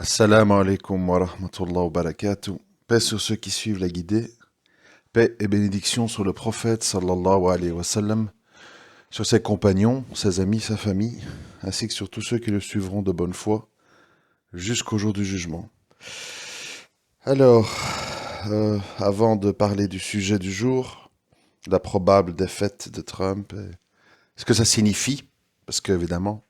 Assalamu alaikum wa rahmatullah wa barakatuh. Paix sur ceux qui suivent la guidée. Paix et bénédiction sur le prophète sallallahu alayhi wa sallam, sur ses compagnons, ses amis, sa famille, ainsi que sur tous ceux qui le suivront de bonne foi jusqu'au jour du jugement. Alors, avant de parler du sujet du jour, la probable défaite de Trump, et ce que ça signifie, parce qu'évidemment,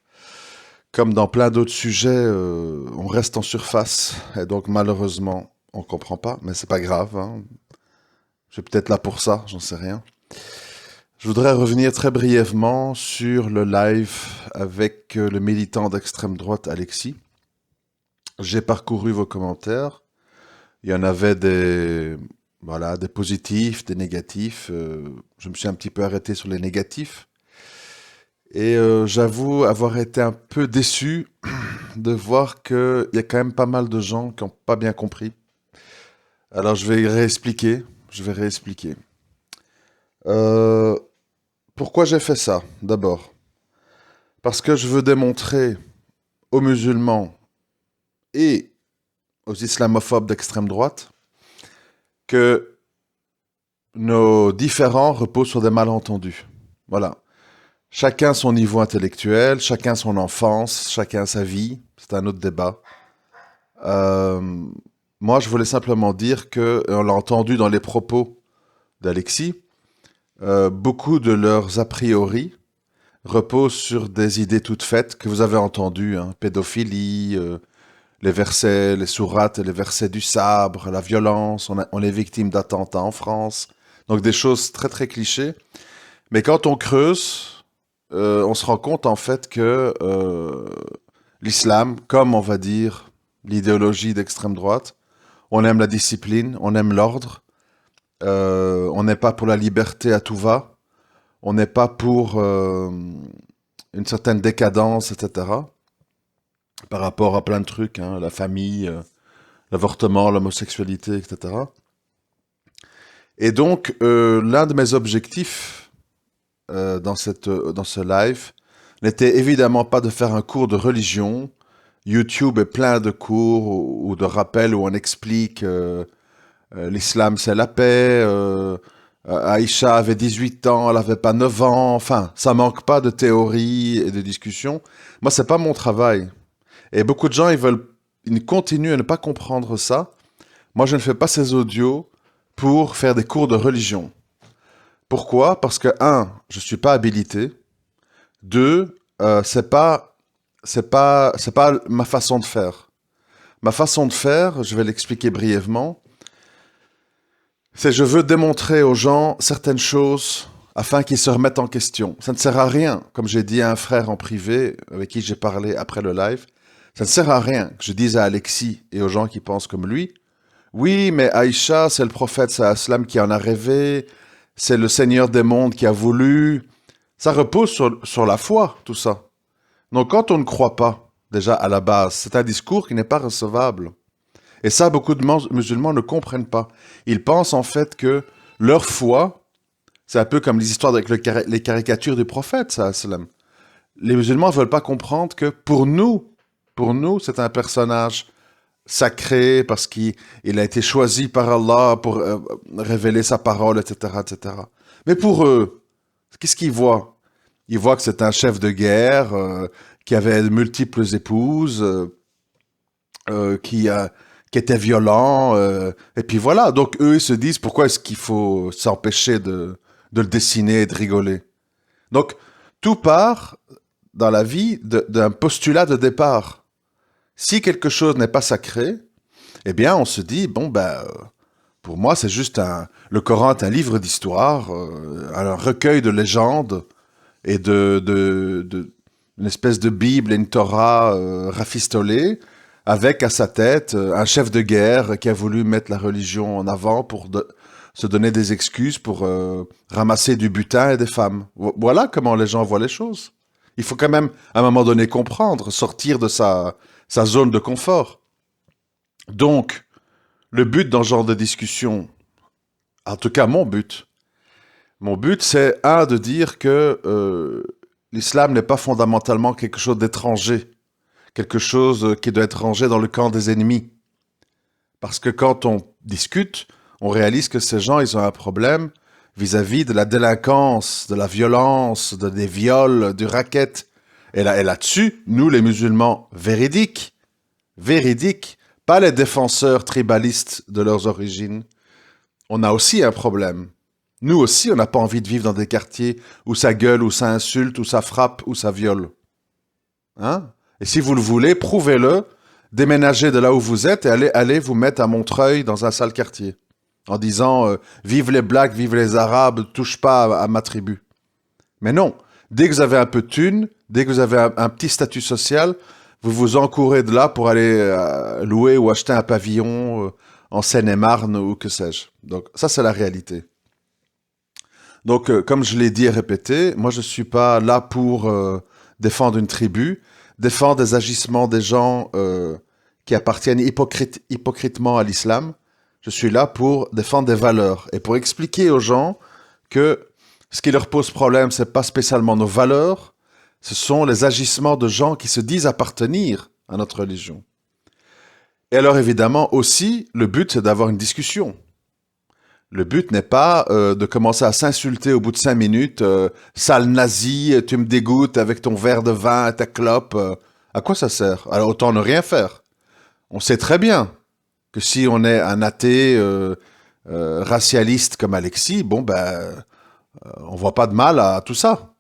comme dans plein d'autres sujets, on reste en surface, et donc malheureusement, on comprend pas, mais c'est pas grave, hein. Je suis peut-être là pour ça, j'en sais rien. Je voudrais revenir très brièvement sur le live avec le militant d'extrême droite Alexis. J'ai parcouru vos commentaires. Il y en avait des positifs, des négatifs. Je me suis un petit peu arrêté sur les négatifs. Et j'avoue avoir été un peu déçu de voir qu'il y a quand même pas mal de gens qui n'ont pas bien compris. Alors je vais réexpliquer. Euh, Pourquoi j'ai fait ça, d'abord? Parce que je veux démontrer aux musulmans et aux islamophobes d'extrême droite que nos différends reposent sur des malentendus. Voilà. Chacun son niveau intellectuel, chacun son enfance, chacun sa vie. C'est un autre débat. Euh, Moi, je voulais simplement dire que, et on l'a entendu dans les propos d'Alexis, beaucoup de leurs a priori reposent sur des idées toutes faites que vous avez entendues, hein, pédophilie, les versets, les sourates, les versets du sabre, la violence, on est victime d'attentats en France, donc des choses très très clichés. Mais quand on creuse, on se rend compte en fait que l'islam, comme on va dire l'idéologie d'extrême droite, on aime la discipline, on aime l'ordre, on n'est pas pour la liberté à tout va, on n'est pas pour une certaine décadence, etc. Par rapport à plein de trucs, hein, la famille, l'avortement, l'homosexualité, etc. Et donc, l'un de mes objectifs dans ce live n'était évidemment pas de faire un cours de religion. YouTube est plein de cours ou de rappels où on explique l'islam c'est la paix, Aïcha avait 18 ans, elle avait pas 9 ans, enfin, ça manque pas de théorie et de discussion. Moi, c'est pas mon travail. Et beaucoup de gens, ils continuent à ne pas comprendre ça. Moi, je ne fais pas ces audios pour faire des cours de religion. Pourquoi? Parce que, un, je suis pas habilité. Deux, c'est pas ma façon de faire. Ma façon de faire, je vais l'expliquer brièvement, c'est je veux démontrer aux gens certaines choses afin qu'ils se remettent en question. Ça ne sert à rien, comme j'ai dit à un frère en privé avec qui j'ai parlé après le live, ça ne sert à rien que je dise à Alexis et aux gens qui pensent comme lui, oui, mais Aïcha, c'est le prophète sallam qui en a rêvé, c'est le Seigneur des mondes qui a voulu. Ça repose sur la foi, tout ça. Donc quand on ne croit pas, déjà à la base, c'est un discours qui n'est pas recevable. Et ça, beaucoup de musulmans ne comprennent pas. Ils pensent en fait que leur foi, c'est un peu comme les histoires avec les caricatures du prophète, sallam. Les musulmans ne veulent pas comprendre que pour nous, c'est un personnage sacré parce qu'il a été choisi par Allah pour révéler sa parole, etc., etc. Mais pour eux, qu'est-ce qu'ils voient? Ils voient que c'est un chef de guerre qui avait de multiples épouses, qui était violent, et puis voilà. Donc eux, ils se disent pourquoi est-ce qu'il faut s'empêcher de le dessiner et de rigoler. Donc tout part dans la vie d'un postulat de départ. Si quelque chose n'est pas sacré, eh bien, on se dit, bon, ben, pour moi, c'est juste le Coran est un livre d'histoire, un recueil de légendes et une espèce de Bible et une Torah rafistolée, avec à sa tête un chef de guerre qui a voulu mettre la religion en avant pour se donner des excuses pour ramasser du butin et des femmes. Voilà comment les gens voient les choses. Il faut quand même, à un moment donné, comprendre, sortir de sa zone de confort. Donc, le but dans ce genre de discussion, en tout cas mon but c'est de dire que l'islam n'est pas fondamentalement quelque chose d'étranger, quelque chose qui doit être rangé dans le camp des ennemis. Parce que quand on discute, on réalise que ces gens, ils ont un problème vis-à-vis de la délinquance, de la violence, des viols, du racket. Et là-dessus, nous, les musulmans véridiques, pas les défenseurs tribalistes de leurs origines, on a aussi un problème. Nous aussi, on n'a pas envie de vivre dans des quartiers où ça gueule, où ça insulte, où ça frappe, où ça viole. Hein? Et si vous le voulez, prouvez-le, déménagez de là où vous êtes et allez vous mettre à Montreuil dans un sale quartier. En disant vive les blacks, vive les arabes, touche pas à ma tribu. Mais non, dès que vous avez un peu de thune, dès que vous avez un petit statut social, vous vous encourez de là pour aller louer ou acheter un pavillon en Seine-et-Marne ou que sais-je. Donc ça, c'est la réalité. Donc, comme je l'ai dit et répété, moi, je ne suis pas là pour défendre une tribu, défendre des agissements des gens qui appartiennent hypocritement à l'islam. Je suis là pour défendre des valeurs et pour expliquer aux gens que ce qui leur pose problème, ce n'est pas spécialement nos valeurs, ce sont les agissements de gens qui se disent appartenir à notre religion. Et alors, évidemment, aussi, le but, c'est d'avoir une discussion. Le but n'est pas de commencer à s'insulter au bout de 5 minutes. Sale nazi, tu me dégoûtes avec ton verre de vin et ta clope. À quoi ça sert? Alors autant ne rien faire. On sait très bien que si on est un athée racialiste comme Alexis, on voit pas de mal à tout ça.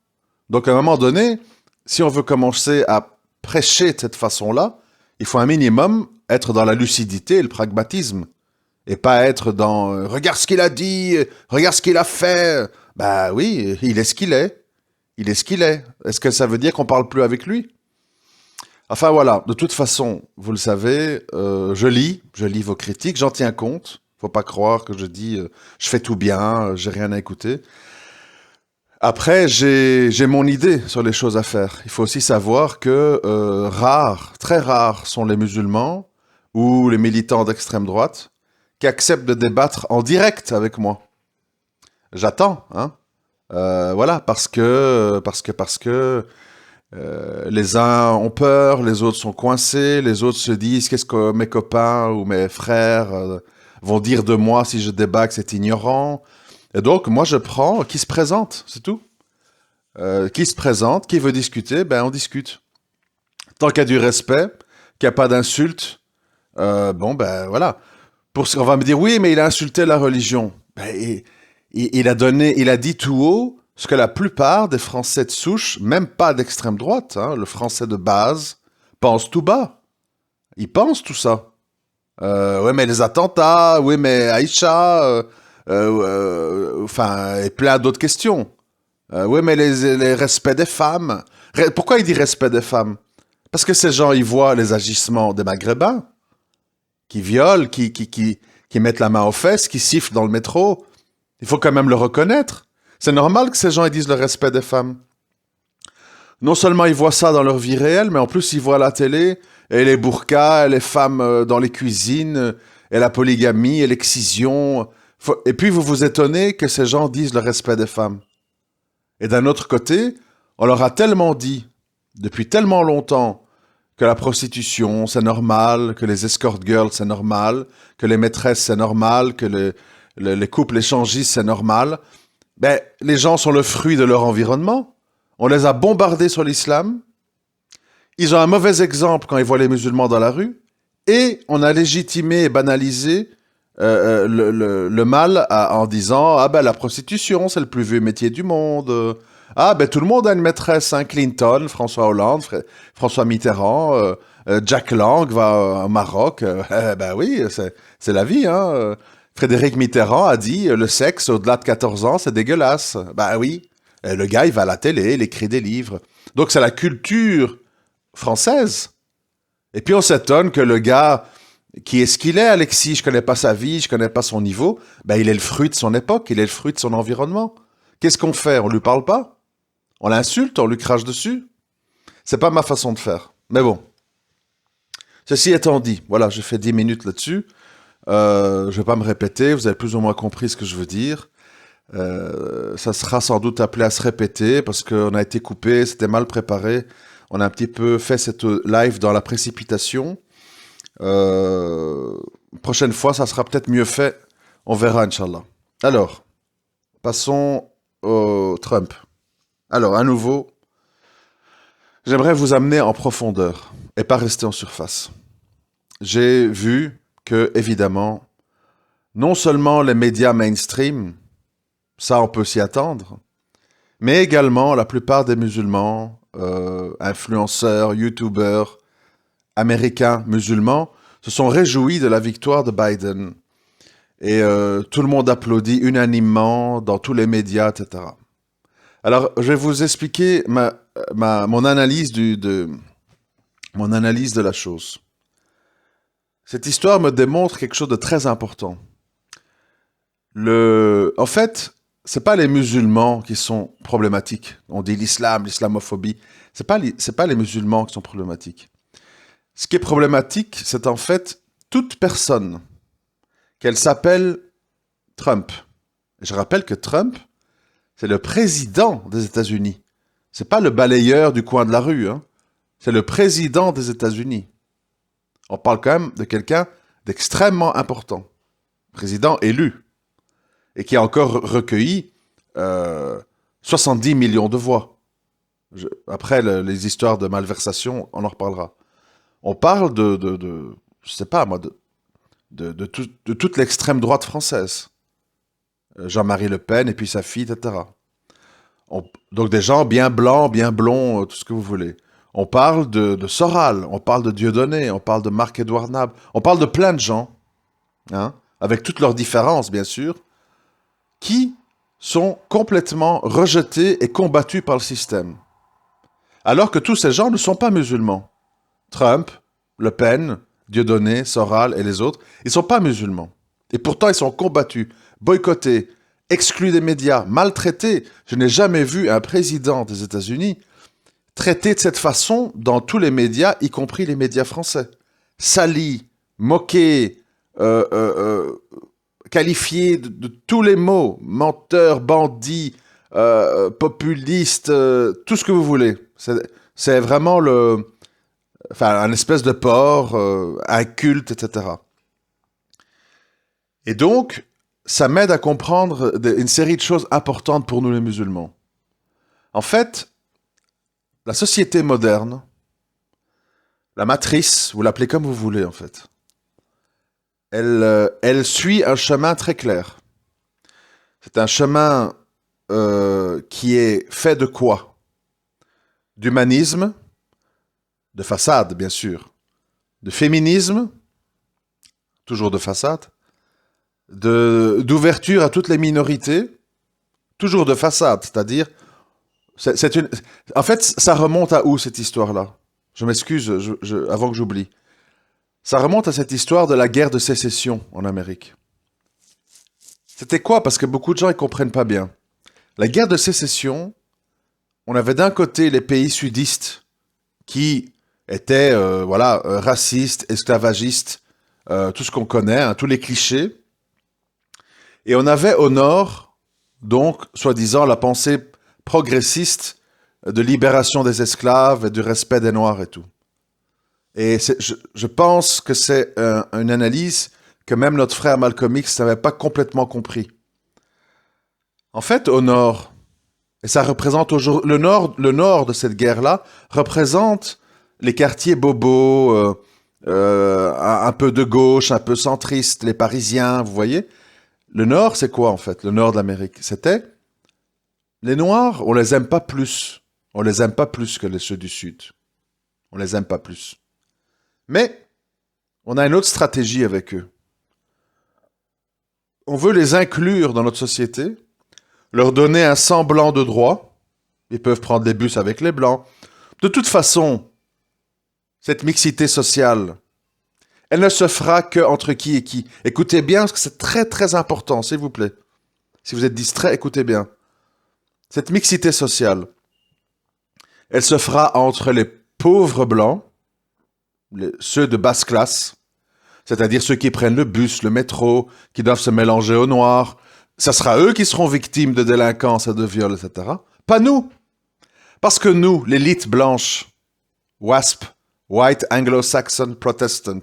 Donc à un moment donné, si on veut commencer à prêcher de cette façon-là, il faut un minimum être dans la lucidité et le pragmatisme. Et pas être dans regarde ce qu'il a dit, regarde ce qu'il a fait. Bah oui, il est ce qu'il est. Il est ce qu'il est. Est-ce que ça veut dire qu'on parle plus avec lui? Enfin voilà, de toute façon, vous le savez, je lis vos critiques, j'en tiens compte. Faut pas croire que je dis je fais tout bien, j'ai rien à écouter. Après, j'ai mon idée sur les choses à faire. Il faut aussi savoir que très rares sont les musulmans ou les militants d'extrême droite qui acceptent de débattre en direct avec moi. J'attends, hein. Voilà, parce que les uns ont peur, les autres sont coincés, les autres se disent qu'est-ce que mes copains ou mes frères vont dire de moi si je débat que c'est ignorant. Et donc, moi, je prends qui se présente, c'est tout. Qui se présente, qui veut discuter, on discute. Tant qu'il y a du respect, qu'il n'y a pas d'insulte, voilà. On va me dire, oui, mais il a insulté la religion. Il a dit tout haut ce que la plupart des Français de souche, même pas d'extrême droite, hein, le Français de base, pense tout bas. Ils pensent tout ça. Oui, mais les attentats, oui, mais Aïcha, et plein d'autres questions. Oui, mais les respects des femmes. Pourquoi il dit respect des femmes? Parce que ces gens, ils voient les agissements des Maghrébins, qui violent, qui mettent la main aux fesses, qui sifflent dans le métro. Il faut quand même le reconnaître. C'est normal que ces gens ils disent le respect des femmes. Non seulement ils voient ça dans leur vie réelle, mais en plus ils voient la télé, et les burqas, et les femmes dans les cuisines, et la polygamie, et l'excision. Et puis vous vous étonnez que ces gens disent le respect des femmes. Et d'un autre côté, on leur a tellement dit, depuis tellement longtemps, que la prostitution, c'est normal, que les escort girls, c'est normal, que les maîtresses, c'est normal, que les couples échangistes, c'est normal. Les gens sont le fruit de leur environnement. On les a bombardés sur l'islam. Ils ont un mauvais exemple quand ils voient les musulmans dans la rue. Et on a légitimé et banalisé le mal en disant « Ah la prostitution, c'est le plus vieux métier du monde. Tout le monde a une maîtresse, hein, Clinton, François Hollande, François Mitterrand, Jack Lang va au Maroc. Oui, c'est la vie, hein. Frédéric Mitterrand a dit le sexe au-delà de 14 ans, c'est dégueulasse. Oui, le gars, il va à la télé, il écrit des livres. Donc c'est la culture française. Et puis on s'étonne que le gars, qui est ce qu'il est, Alexis, je connais pas sa vie, je connais pas son niveau, il est le fruit de son époque, il est le fruit de son environnement. Qu'est-ce qu'on fait? On lui parle pas? On l'insulte, on lui crache dessus? C'est pas ma façon de faire. Mais bon. Ceci étant dit, voilà, j'ai fait 10 minutes là-dessus. Je vais pas me répéter, vous avez plus ou moins compris ce que je veux dire. Ça sera sans doute appelé à se répéter parce qu'on a été coupé, c'était mal préparé. On a un petit peu fait cette live dans la précipitation. Prochaine fois, ça sera peut-être mieux fait. On verra, Inch'Allah. Alors, passons au Trump. Alors, à nouveau, j'aimerais vous amener en profondeur et pas rester en surface. J'ai vu que, évidemment, non seulement les médias mainstream, ça on peut s'y attendre, mais également la plupart des musulmans, influenceurs, youtubeurs, américains musulmans, se sont réjouis de la victoire de Biden. Et tout le monde applaudit unanimement dans tous les médias, etc. Alors, je vais vous expliquer mon analyse mon analyse de la chose. Cette histoire me démontre quelque chose de très important. En fait, c'est pas les musulmans qui sont problématiques. On dit l'islam, l'islamophobie. C'est pas les musulmans qui sont problématiques. Ce qui est problématique, c'est en fait toute personne qu'elle s'appelle Trump. Et je rappelle que Trump, c'est le président des États-Unis. C'est pas le balayeur du coin de la rue, hein. C'est le président des États-Unis. On parle quand même de quelqu'un d'extrêmement important. Président élu. Et qui a encore recueilli 70 millions de voix. Après, les histoires de malversation, on en reparlera. On parle je sais pas moi, de toute l'extrême droite française. Jean-Marie Le Pen et puis sa fille, etc. Donc des gens bien blancs, bien blonds, tout ce que vous voulez. On parle de Soral, on parle de Dieudonné, on parle de Marc-Édouard Nab, on parle de plein de gens, hein, avec toutes leurs différences, bien sûr, qui sont complètement rejetés et combattus par le système. Alors que tous ces gens ne sont pas musulmans. Trump, Le Pen, Dieudonné, Soral et les autres, ils ne sont pas musulmans. Et pourtant, ils sont combattus, boycottés, exclus des médias, maltraités. Je n'ai jamais vu un président des États-Unis traité de cette façon dans tous les médias, y compris les médias français. Sali, moqué, qualifié de tous les mots, menteur, bandit, populiste, tout ce que vous voulez. C'est vraiment un espèce de porc, inculte, etc. Et donc, ça m'aide à comprendre une série de choses importantes pour nous les musulmans. En fait, la société moderne, la matrice, vous l'appelez comme vous voulez en fait, elle suit un chemin très clair. C'est un chemin qui est fait de quoi? D'humanisme, de façade bien sûr, de féminisme, toujours de façade, d'ouverture à toutes les minorités, toujours de façade, c'est-à-dire, en fait, ça remonte à où cette histoire-là? Je m'excuse, avant que j'oublie. Ça remonte à cette histoire de la guerre de sécession en Amérique. C'était quoi? Parce que beaucoup de gens ne comprennent pas bien. La guerre de sécession, on avait d'un côté les pays sudistes qui étaient racistes, esclavagistes, tout ce qu'on connaît, hein, tous les clichés. Et on avait au nord, donc, soi-disant, la pensée progressiste de libération des esclaves et du respect des Noirs et tout. Et je pense que c'est une analyse que même notre frère Malcolm X n'avait pas complètement compris. En fait, au nord, et ça représente aujourd'hui, le nord de cette guerre-là représente les quartiers bobos, un peu de gauche, un peu centriste, les Parisiens, vous voyez. Le nord, c'est quoi en fait? Le nord de l'Amérique, c'était les Noirs, on les aime pas plus. On les aime pas plus que ceux du Sud. On les aime pas plus. Mais on a une autre stratégie avec eux. On veut les inclure dans notre société, leur donner un semblant de droit. Ils peuvent prendre des bus avec les Blancs. De toute façon, cette mixité sociale, elle ne se fera que entre qui et qui. Écoutez bien, parce que c'est très très important, s'il vous plaît. Si vous êtes distrait, écoutez bien. Cette mixité sociale, elle se fera entre les pauvres blancs, ceux de basse classe, c'est-à-dire ceux qui prennent le bus, le métro, qui doivent se mélanger aux noirs. Ça sera eux qui seront victimes de délinquance et de viols, etc. Pas nous. Parce que nous, l'élite blanche, WASP, White Anglo-Saxon Protestant.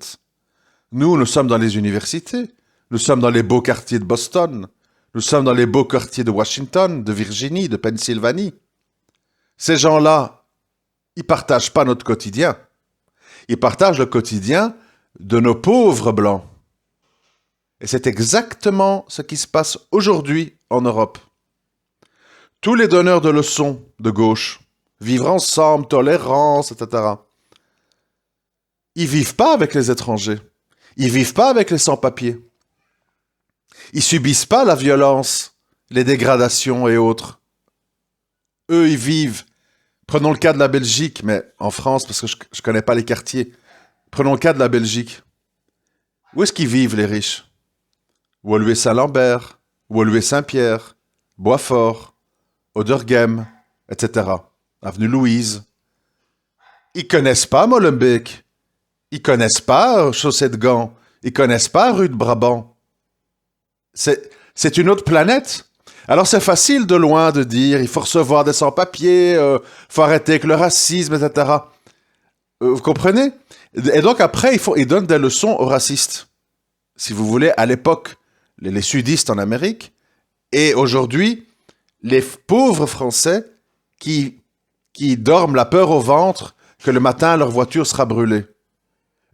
Nous sommes dans les universités, nous sommes dans les beaux quartiers de Boston, nous sommes dans les beaux quartiers de Washington, de Virginie, de Pennsylvanie. Ces gens-là, ils partagent pas notre quotidien. Ils partagent le quotidien de nos pauvres blancs. Et c'est exactement ce qui se passe aujourd'hui en Europe. Tous les donneurs de leçons de gauche, vivre ensemble, tolérance, etc., ils vivent pas avec les étrangers. Ils vivent pas avec les sans-papiers. Ils subissent pas la violence, les dégradations et autres. Eux, ils vivent. Prenons le cas de la Belgique, mais en France, parce que je connais pas les quartiers. Prenons le cas de la Belgique. Où est-ce qu'ils vivent, les riches? Woluwe-Saint-Lambert, Woluwe-Saint-Pierre, Boisfort, Oderghem, etc. Avenue Louise. Ils connaissent pas Molenbeek. Ils connaissent pas Chaussée de Gand. Ils connaissent pas rue de Brabant. C'est une autre planète. Alors c'est facile de loin de dire il faut recevoir des sans-papiers, faut arrêter avec le racisme, etc. Vous comprenez? Et donc après, ils donnent des leçons aux racistes. Si vous voulez, à l'époque, les sudistes en Amérique, et aujourd'hui, les pauvres Français qui dorment la peur au ventre que le matin, leur voiture sera brûlée.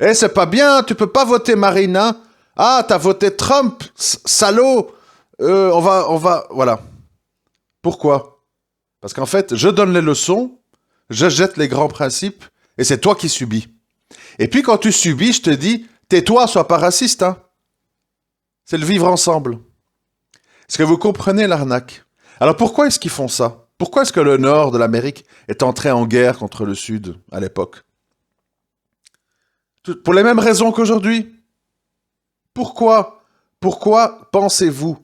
Eh, c'est pas bien, tu peux pas voter Marina. Ah, t'as voté Trump, salaud. Voilà. Pourquoi? Parce qu'en fait, je donne les leçons, je jette les grands principes, et c'est toi qui subis. Et puis quand tu subis, je te dis, tais-toi, sois pas raciste, hein. C'est le vivre ensemble. Est-ce que vous comprenez l'arnaque? Alors pourquoi est-ce qu'ils font ça? Pourquoi est-ce que le nord de l'Amérique est entré en guerre contre le sud à l'époque? Pour les mêmes raisons qu'aujourd'hui. Pourquoi pensez-vous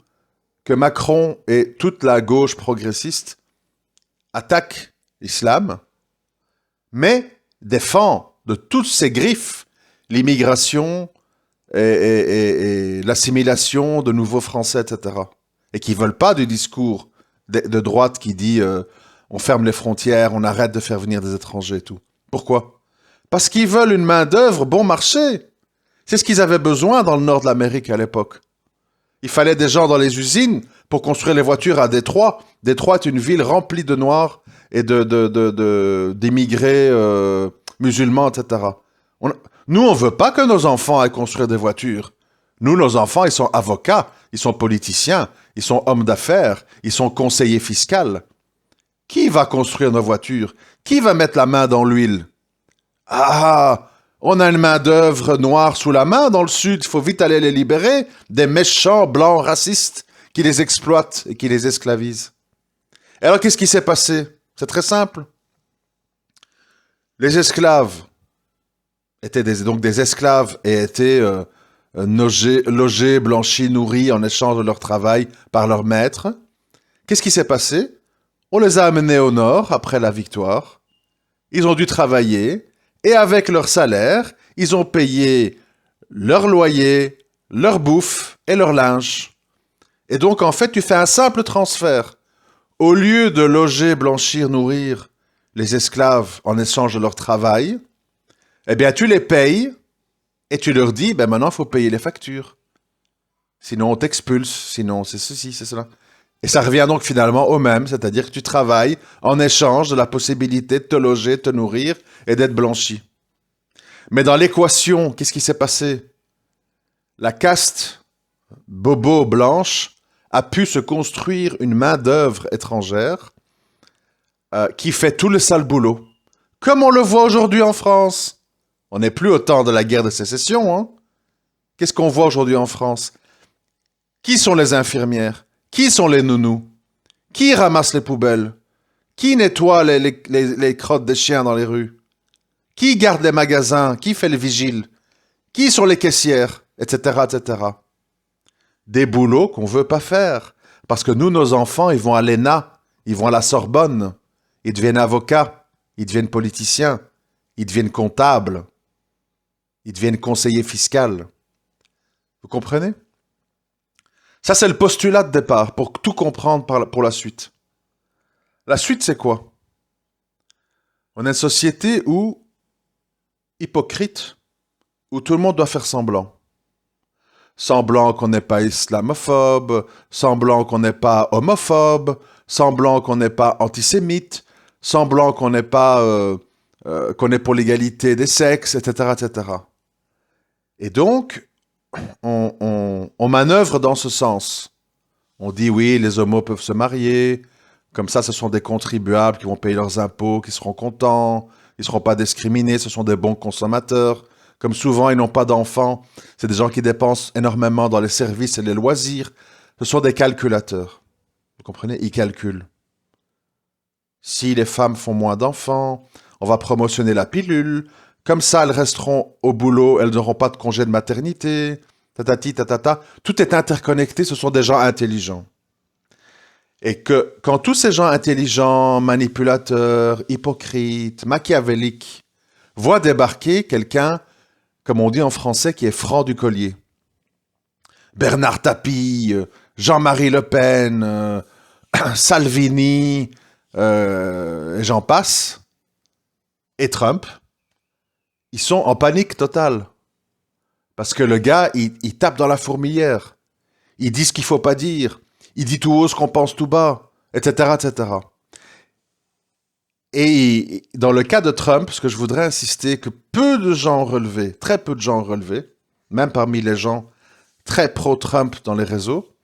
que Macron et toute la gauche progressiste attaquent l'islam, mais défend de toutes ses griffes l'immigration et l'assimilation de nouveaux Français, etc. Et qui ne veulent pas du discours de droite qui dit on ferme les frontières, on arrête de faire venir des étrangers et tout. Pourquoi? Parce qu'ils veulent une main-d'œuvre bon marché. C'est ce qu'ils avaient besoin dans le nord de l'Amérique à l'époque. Il fallait des gens dans les usines pour construire les voitures à Détroit. Détroit est une ville remplie de Noirs et d'immigrés musulmans, etc. Nous, on ne veut pas que nos enfants aillent construire des voitures. Nous, nos enfants, ils sont avocats, ils sont politiciens, ils sont hommes d'affaires, ils sont conseillers fiscaux. Qui va construire nos voitures? Qui va mettre la main dans l'huile? Ah, on a une main-d'œuvre noire sous la main dans le sud, il faut vite aller les libérer des méchants blancs racistes qui les exploitent et qui les esclavisent. Et alors, qu'est-ce qui s'est passé? C'est très simple. Les esclaves étaient des esclaves et étaient logés, blanchis, nourris en échange de leur travail par leur maître. Qu'est-ce qui s'est passé? On les a amenés au nord après la victoire. Ils ont dû travailler. Et avec leur salaire, ils ont payé leur loyer, leur bouffe et leur linge. Et donc, en fait, tu fais un simple transfert. Au lieu de loger, blanchir, nourrir les esclaves en échange de leur travail, eh bien, tu les payes et tu leur dis, ben maintenant, il faut payer les factures. Sinon, on t'expulse. Sinon, c'est ceci, c'est cela. Et ça revient donc finalement au même, c'est-à-dire que tu travailles en échange de la possibilité de te loger, de te nourrir et d'être blanchi. Mais dans l'équation, qu'est-ce qui s'est passé? La caste bobo blanche a pu se construire une main-d'œuvre étrangère qui fait tout le sale boulot. Comme on le voit aujourd'hui en France. On n'est plus au temps de la guerre de sécession, hein? Qu'est-ce qu'on voit aujourd'hui en France? Qui sont les infirmières? Qui sont les nounous? Qui ramasse les poubelles? Qui nettoie les crottes des chiens dans les rues? Qui garde les magasins? Qui fait le vigile? Qui sont les caissières? Etc., etc. Des boulots qu'on ne veut pas faire. Parce que nous, nos enfants, ils vont à l'ENA, ils vont à la Sorbonne, ils deviennent avocats, ils deviennent politiciens, ils deviennent comptables, ils deviennent conseillers fiscaux. Vous comprenez? Ça, c'est le postulat de départ pour tout comprendre pour la suite. La suite, c'est quoi? On a une société où hypocrite où tout le monde doit faire semblant. Semblant qu'on n'est pas islamophobe, semblant qu'on n'est pas homophobe, semblant qu'on n'est pas antisémite, semblant qu'on n'est pas qu'on est pour l'égalité des sexes, etc., etc. Et donc, on manœuvre dans ce sens. On dit oui, les homos peuvent se marier, comme ça, ce sont des contribuables qui vont payer leurs impôts, qui seront contents, ils ne seront pas discriminés, ce sont des bons consommateurs. Comme souvent, ils n'ont pas d'enfants, c'est des gens qui dépensent énormément dans les services et les loisirs. Ce sont des calculateurs. Vous comprenez? Ils calculent. Si les femmes font moins d'enfants, on va promotionner la pilule. Comme ça, elles resteront au boulot, elles n'auront pas de congé de maternité. Tatati, tatata. Tout est interconnecté, ce sont des gens intelligents. Et que quand tous ces gens intelligents, manipulateurs, hypocrites, machiavéliques, voient débarquer quelqu'un, comme on dit en français, qui est franc du collier. Bernard Tapie, Jean-Marie Le Pen, Salvini, et j'en passe, et Trump, ils sont en panique totale. Parce que le gars, il tape dans la fourmilière. Il dit ce qu'il ne faut pas dire. Il dit tout haut ce qu'on pense tout bas, etc., etc. Et dans le cas de Trump, ce que je voudrais insister, que peu de gens ont relevé, très peu de gens ont relevé, même parmi les gens très pro-Trump dans les réseaux,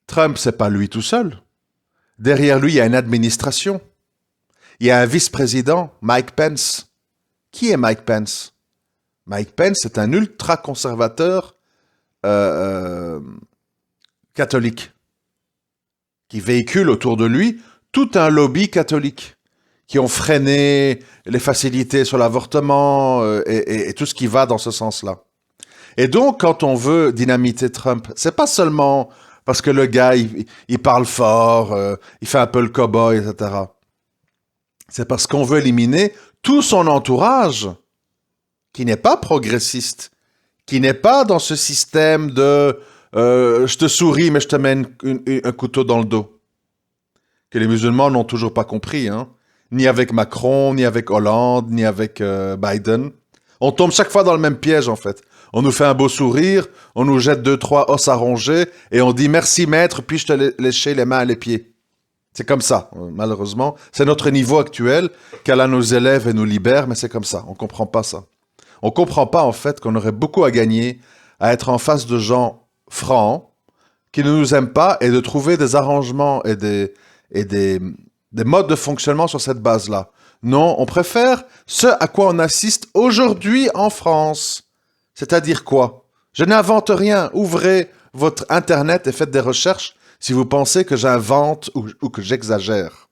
Trump, c'est pas lui tout seul. Derrière lui, il y a une administration. Il y a un vice-président, Mike Pence. Qui est Mike Pence? Mike Pence est un ultra-conservateur catholique qui véhicule autour de lui tout un lobby catholique qui ont freiné les facilités sur l'avortement et tout ce qui va dans ce sens-là. Et donc, quand on veut dynamiter Trump, c'est pas seulement parce que le gars, il parle fort, il fait un peu le cow-boy, etc. C'est parce qu'on veut éliminer tout son entourage qui n'est pas progressiste, qui n'est pas dans ce système de je te souris mais je te mets un couteau dans le dos. Que les musulmans n'ont toujours pas compris, hein. Ni avec Macron, ni avec Hollande, ni avec Biden. On tombe chaque fois dans le même piège, en fait. On nous fait un beau sourire, on nous jette 2-3 os à ronger, et on dit « Merci maître, puis-je te lécher les mains et les pieds ?» C'est comme ça, malheureusement. C'est notre niveau actuel, qu'Allah nous élève et nous libère, mais c'est comme ça. On ne comprend pas ça. On ne comprend pas, en fait, qu'on aurait beaucoup à gagner à être en face de gens francs, qui ne nous aiment pas, et de trouver des arrangements et des modes de fonctionnement sur cette base-là. Non, on préfère ce à quoi on assiste aujourd'hui en France. C'est-à-dire quoi? Je n'invente rien. Ouvrez votre Internet et faites des recherches si vous pensez que j'invente ou que j'exagère.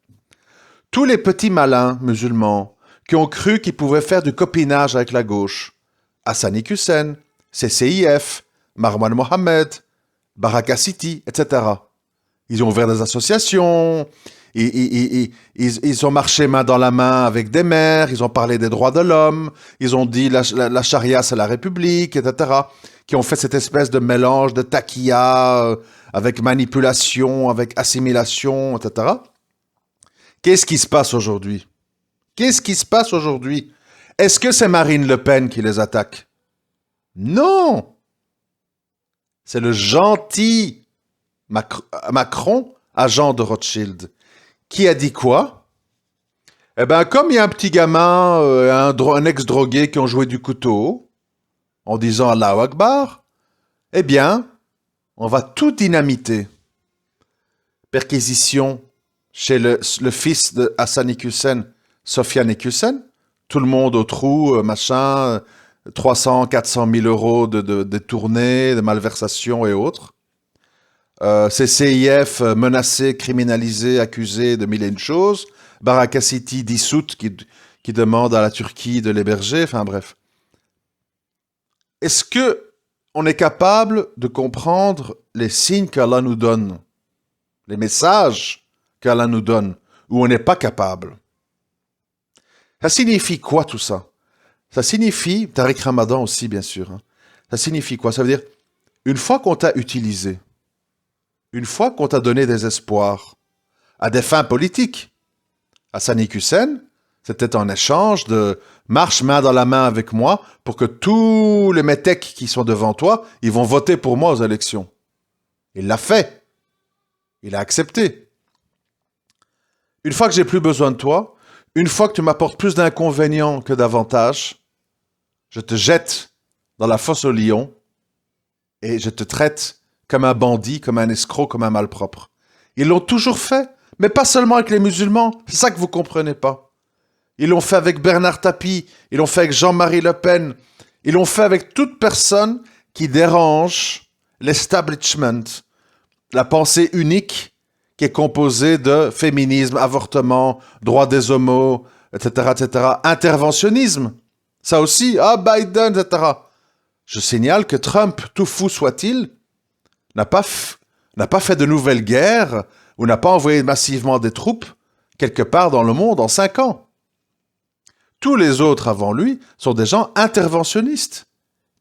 Tous les petits malins musulmans qui ont cru qu'ils pouvaient faire du copinage avec la gauche, Hassani Hussein, CCIF, Marwan Mohamed, Baraka City, etc. Ils ont ouvert des associations, ils ont marché main dans la main avec des maires, ils ont parlé des droits de l'homme, ils ont dit la charia c'est la République, etc. Qui ont fait cette espèce de mélange de taquilla avec manipulation, avec assimilation, etc. Qu'est-ce qui se passe aujourd'hui? Qu'est-ce qui se passe aujourd'hui? Est-ce que c'est Marine Le Pen qui les attaque? Non! C'est le gentil Macron, agent de Rothschild. Qui a dit quoi? Eh bien, comme il y a un petit gamin, un ex-drogué qui ont joué du couteau, en disant Allahu Akbar, eh bien, on va tout dynamiter. Perquisition chez le fils de Hassani Hussein, Sofiane Hussein, tout le monde au trou, machin, 300, 400 000 euros de tournées, de malversations et autres. CCIF menacé, criminalisé, accusé de mille et une choses. Baraka City dissoute qui demande à la Turquie de l'héberger. Enfin bref. Est-ce que on est capable de comprendre les signes qu'Allah nous donne, les messages qu'Allah nous donne, ou on n'est pas capable? Ça signifie quoi tout ça? Ça signifie, Tariq Ramadan aussi bien sûr, hein. Ça signifie quoi? Ça veut dire, une fois qu'on t'a utilisé, une fois qu'on t'a donné des espoirs à des fins politiques, Hassani Hussein, C'était en échange de marche main dans la main avec moi pour que tous les métèques qui sont devant toi, ils vont voter pour moi aux élections. Il l'a fait. Il a accepté. Une fois que j'ai plus besoin de toi, une fois que tu m'apportes plus d'inconvénients que d'avantages, je te jette dans la fosse au lion et je te traite comme un bandit, comme un escroc, comme un malpropre. Ils l'ont toujours fait, mais pas seulement avec les musulmans. C'est ça que vous comprenez pas. Ils l'ont fait avec Bernard Tapie, ils l'ont fait avec Jean-Marie Le Pen, ils l'ont fait avec toute personne qui dérange l'establishment, la pensée unique qui est composée de féminisme, avortement, droit des homos, etc., etc., interventionnisme. Ça aussi, Biden, etc. Je signale que Trump, tout fou soit-il, n'a pas fait de nouvelles guerres ou n'a pas envoyé massivement des troupes quelque part dans le monde en 5 ans. Tous les autres avant lui sont des gens interventionnistes,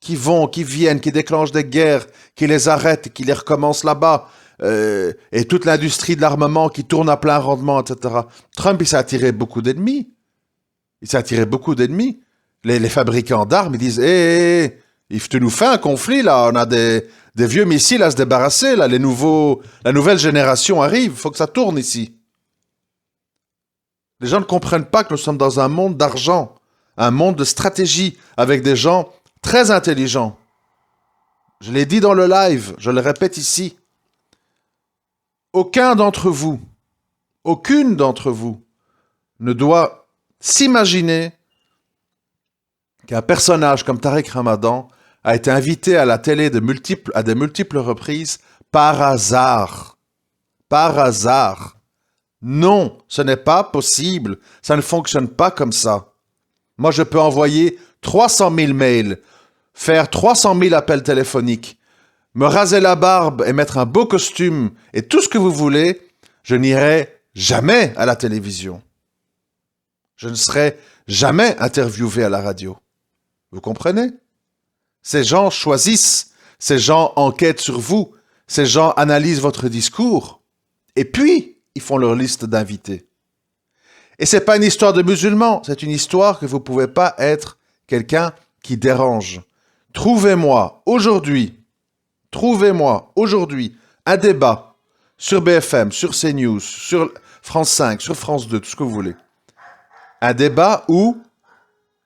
qui vont, qui viennent, qui déclenchent des guerres, qui les arrêtent, qui les recommencent là-bas, et toute l'industrie de l'armement qui tourne à plein rendement, etc. Trump, il s'est attiré beaucoup d'ennemis. Les fabricants d'armes, ils disent tu nous fais un conflit, là, on a des vieux missiles à se débarrasser, là, la nouvelle génération arrive, il faut que ça tourne ici. Les gens ne comprennent pas que nous sommes dans un monde d'argent, un monde de stratégie, avec des gens très intelligents. Je l'ai dit dans le live, je le répète ici. Aucune d'entre vous, ne doit s'imaginer qu'un personnage comme Tariq Ramadan a été invité à la télé à de multiples reprises par hasard. Par hasard. Non, ce n'est pas possible. Ça ne fonctionne pas comme ça. Moi, je peux envoyer 300 000 mails, faire 300 000 appels téléphoniques, me raser la barbe et mettre un beau costume et tout ce que vous voulez, je n'irai jamais à la télévision. Je ne serai jamais interviewé à la radio. Vous comprenez? Ces gens choisissent, ces gens enquêtent sur vous, ces gens analysent votre discours, et puis ils font leur liste d'invités. Et c'est pas une histoire de musulmans, c'est une histoire que vous pouvez pas être quelqu'un qui dérange. Trouvez-moi aujourd'hui un débat sur BFM, sur CNews, sur France 5, sur France 2, tout ce que vous voulez. Un débat où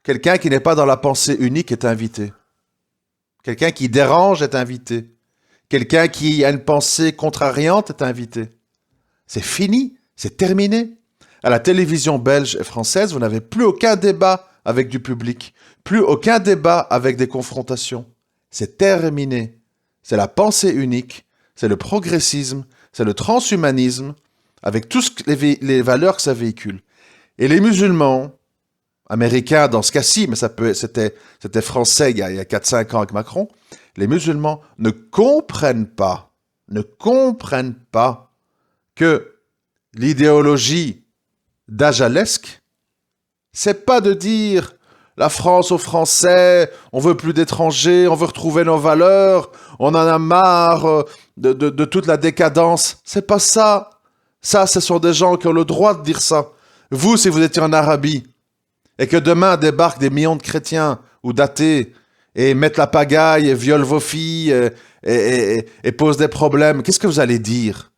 quelqu'un qui n'est pas dans la pensée unique est invité. Quelqu'un qui dérange est invité. Quelqu'un qui a une pensée contrariante est invité. C'est fini, c'est terminé. À la télévision belge et française, vous n'avez plus aucun débat avec du public, plus aucun débat avec des confrontations. C'est terminé. C'est la pensée unique, c'est le progressisme, c'est le transhumanisme, avec toutes les valeurs que ça véhicule. Et les musulmans, américains dans ce cas-ci, mais c'était français il y a 4-5 ans avec Macron, les musulmans ne comprennent pas que l'idéologie dajalesque, c'est pas de dire la France aux Français, on veut plus d'étrangers, on veut retrouver nos valeurs, on en a marre de toute la décadence. C'est pas ça. Ça, ce sont des gens qui ont le droit de dire ça. Vous, si vous étiez en Arabie, et que demain débarquent des millions de chrétiens ou d'athées et mettent la pagaille et violent vos filles et posent des problèmes, qu'est-ce que vous allez dire?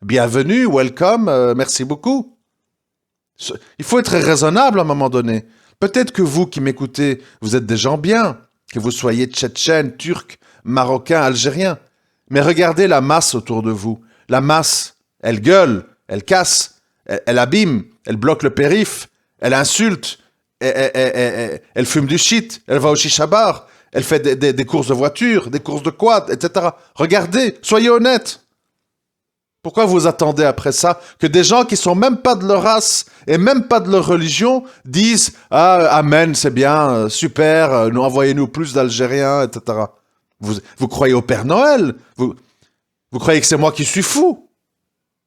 Bienvenue, welcome, merci beaucoup. Il faut être raisonnable à un moment donné. Peut-être que vous qui m'écoutez, vous êtes des gens bien, que vous soyez tchétchènes, turcs, marocains, algériens. Mais regardez la masse autour de vous. La masse, elle gueule, elle casse, elle abîme, elle bloque le périph', elle insulte, elle fume du shit, elle va au shisha bar, elle fait des courses de voiture, des courses de quad, etc. Regardez, soyez honnêtes. Pourquoi vous attendez après ça que des gens qui sont même pas de leur race et même pas de leur religion disent « Ah, amen, c'est bien, super, nous envoyez-nous plus d'Algériens, etc. » Vous croyez au Père Noël? Vous croyez que c'est moi qui suis fou?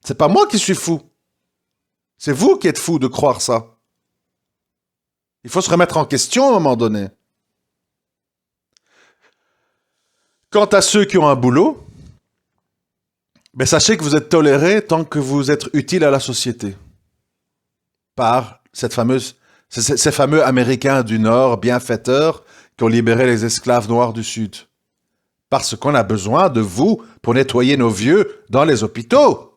C'est pas moi qui suis fou. C'est vous qui êtes fou de croire ça. Il faut se remettre en question à un moment donné. Quant à ceux qui ont un boulot, mais sachez que vous êtes tolérés tant que vous êtes utile à la société par cette fameuse Ces fameux Américains du Nord, bienfaiteurs, qui ont libéré les esclaves noirs du Sud. Parce qu'on a besoin de vous pour nettoyer nos vieux dans les hôpitaux.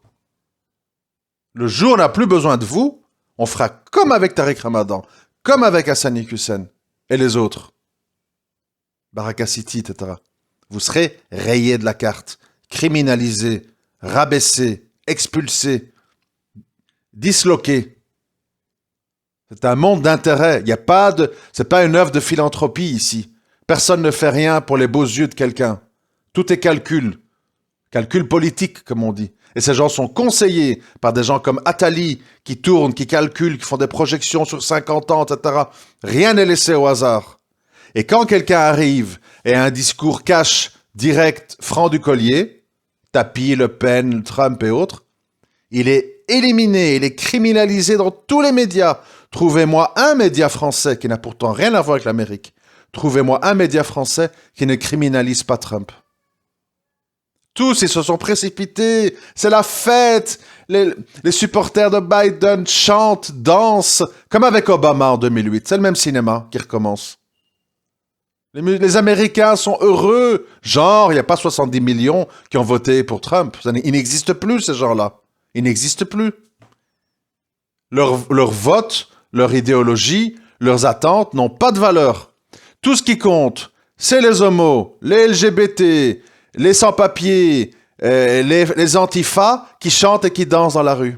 Le jour où on n'a plus besoin de vous, on fera comme avec Tariq Ramadan, comme avec Hassani Hussein et les autres. Baraka City, etc. Vous serez rayés de la carte, criminalisés, rabaissés, expulsés, disloqués. C'est un monde d'intérêt. Il y a pas de, c'est pas une œuvre de philanthropie ici. Personne ne fait rien pour les beaux yeux de quelqu'un. Tout est calcul. Calcul politique, comme on dit. Et ces gens sont conseillés par des gens comme Attali, qui tournent, qui calculent, qui font des projections sur 50 ans, etc. Rien n'est laissé au hasard. Et quand quelqu'un arrive et a un discours cash, direct, franc du collier, Tapi, Le Pen, Trump et autres, il est éliminé, il est criminalisé dans tous les médias. Trouvez-moi un média français qui n'a pourtant rien à voir avec l'Amérique. Trouvez-moi un média français qui ne criminalise pas Trump. Tous, ils se sont précipités. C'est la fête. Les supporters de Biden chantent, dansent, comme avec Obama en 2008. C'est le même cinéma qui recommence. Les Américains sont heureux. Genre, il n'y a pas 70 millions qui ont voté pour Trump. Il n'existe plus, ces gens-là. Ils n'existent plus. Leur vote, leur idéologie, leurs attentes n'ont pas de valeur. Tout ce qui compte, c'est les homos, les LGBT, les sans-papiers, les antifas qui chantent et qui dansent dans la rue.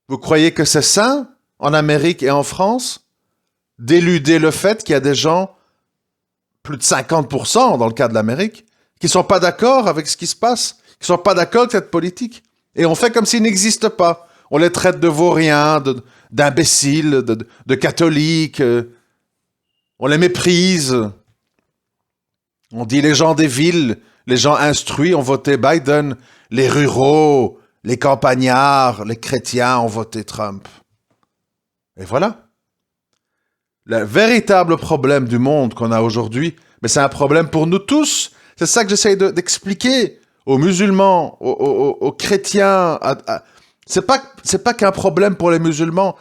Vous croyez que c'est sain, en Amérique et en France, d'éluder le fait qu'il y a des gens, plus de 50% dans le cas de l'Amérique, qui ne sont pas d'accord avec ce qui se passe, qui ne sont pas d'accord avec cette politique. Et on fait comme s'ils n'existent pas. On les traite de vauriens, d'imbéciles, de catholiques. On les méprise. On dit les gens des villes, les gens instruits ont voté Biden. Les ruraux, les campagnards, les chrétiens ont voté Trump. Et voilà. Le véritable problème du monde qu'on a aujourd'hui, mais c'est un problème pour nous tous. C'est ça que j'essaye d'expliquer aux musulmans, aux chrétiens. C'est pas qu'un problème pour les musulmans,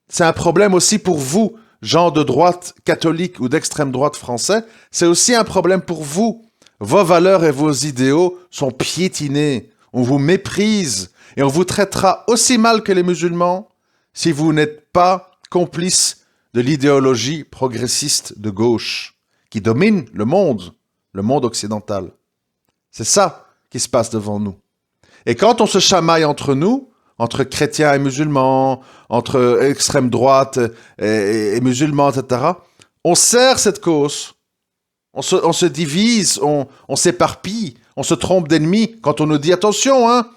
c'est un problème aussi pour vous, gens de droite catholique ou d'extrême droite français. C'est aussi un problème pour vous. Vos valeurs et vos idéaux sont piétinés. On vous méprise et on vous traitera aussi mal que les musulmans si vous n'êtes pas complice de l'idéologie progressiste de gauche qui domine le monde occidental. C'est ça qui se passe devant nous. Et quand on se chamaille entre nous, entre chrétiens et musulmans, entre extrême droite et musulmans, etc., on sert cette cause. On se divise, on s'éparpille, on se trompe d'ennemis quand on nous dit « Attention, hein,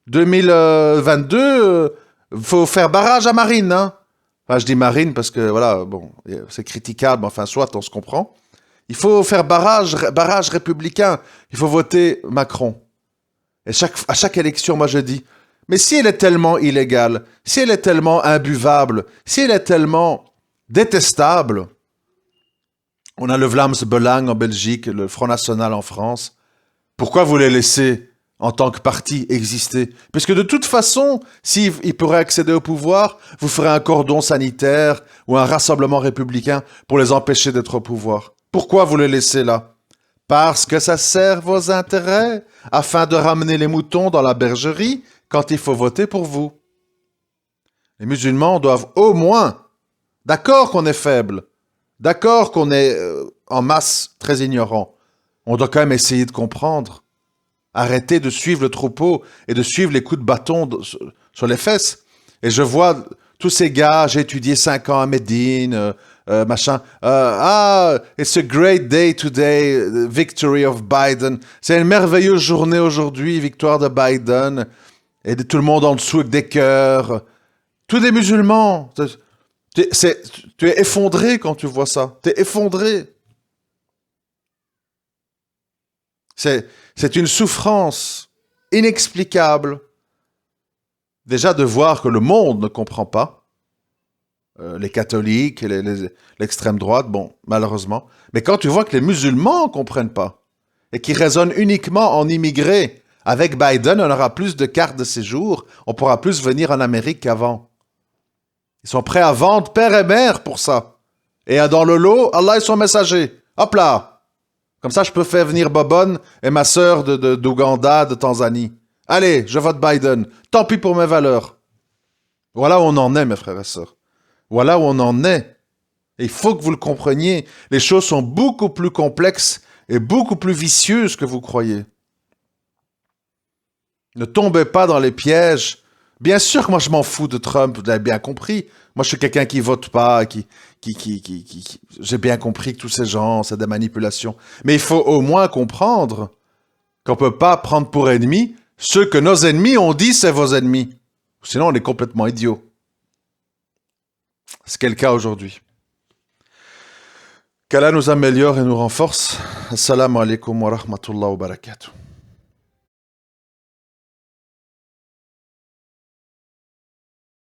2022, faut faire barrage à Marine, hein. » Enfin, je dis Marine parce que, voilà, bon, c'est critiquable, mais enfin, soit, on se comprend. Il faut faire barrage républicain. Il faut voter Macron. Et à chaque élection, moi, je dis, mais si elle est tellement illégale, si elle est tellement imbuvable, si elle est tellement détestable, on a le Vlaams Belang en Belgique, le Front National en France, pourquoi vous les laissez en tant que parti exister? Puisque de toute façon, s'ils pourraient accéder au pouvoir, vous ferez un cordon sanitaire ou un rassemblement républicain pour les empêcher d'être au pouvoir. Pourquoi vous les laissez là? Parce que ça sert vos intérêts, afin de ramener les moutons dans la bergerie quand il faut voter pour vous. Les musulmans doivent au moins, d'accord qu'on est faible, d'accord qu'on est en masse très ignorant, on doit quand même essayer de comprendre. Arrêtez de suivre le troupeau et de suivre les coups de bâton sur les fesses. Et je vois tous ces gars, j'ai étudié 5 ans à Médine, machin. It's a great day today, victory of Biden. C'est une merveilleuse journée aujourd'hui, victoire de Biden. Et tout le monde en dessous avec des cœurs. Tous des musulmans. Tu es effondré quand tu vois ça. Tu es effondré. C'est une souffrance inexplicable. Déjà de voir que le monde ne comprend pas. Les catholiques, l'extrême droite, bon, malheureusement. Mais quand tu vois que les musulmans ne comprennent pas et qui raisonnent uniquement en immigrés, avec Biden, on aura plus de cartes de séjour, on pourra plus venir en Amérique qu'avant. Ils sont prêts à vendre père et mère pour ça. Et dans le lot, Allah et son messager. Hop là. Comme ça, je peux faire venir Bobonne et ma sœur d'Ouganda, de Tanzanie. Allez, je vote Biden. Tant pis pour mes valeurs. Voilà où on en est, mes frères et sœurs. Voilà où on en est. Et il faut que vous le compreniez. Les choses sont beaucoup plus complexes et beaucoup plus vicieuses que vous croyez. Ne tombez pas dans les pièges. Bien sûr que moi je m'en fous de Trump, vous l'avez bien compris. Moi je suis quelqu'un qui vote pas, j'ai bien compris que tous ces gens, c'est des manipulations. Mais il faut au moins comprendre qu'on peut pas prendre pour ennemis ceux que nos ennemis ont dit c'est vos ennemis. Sinon on est complètement idiots. C'est le cas aujourd'hui. Qu'Allah nous améliore et nous renforce. Assalamu alaikum wa rahmatullahi wa barakatuh.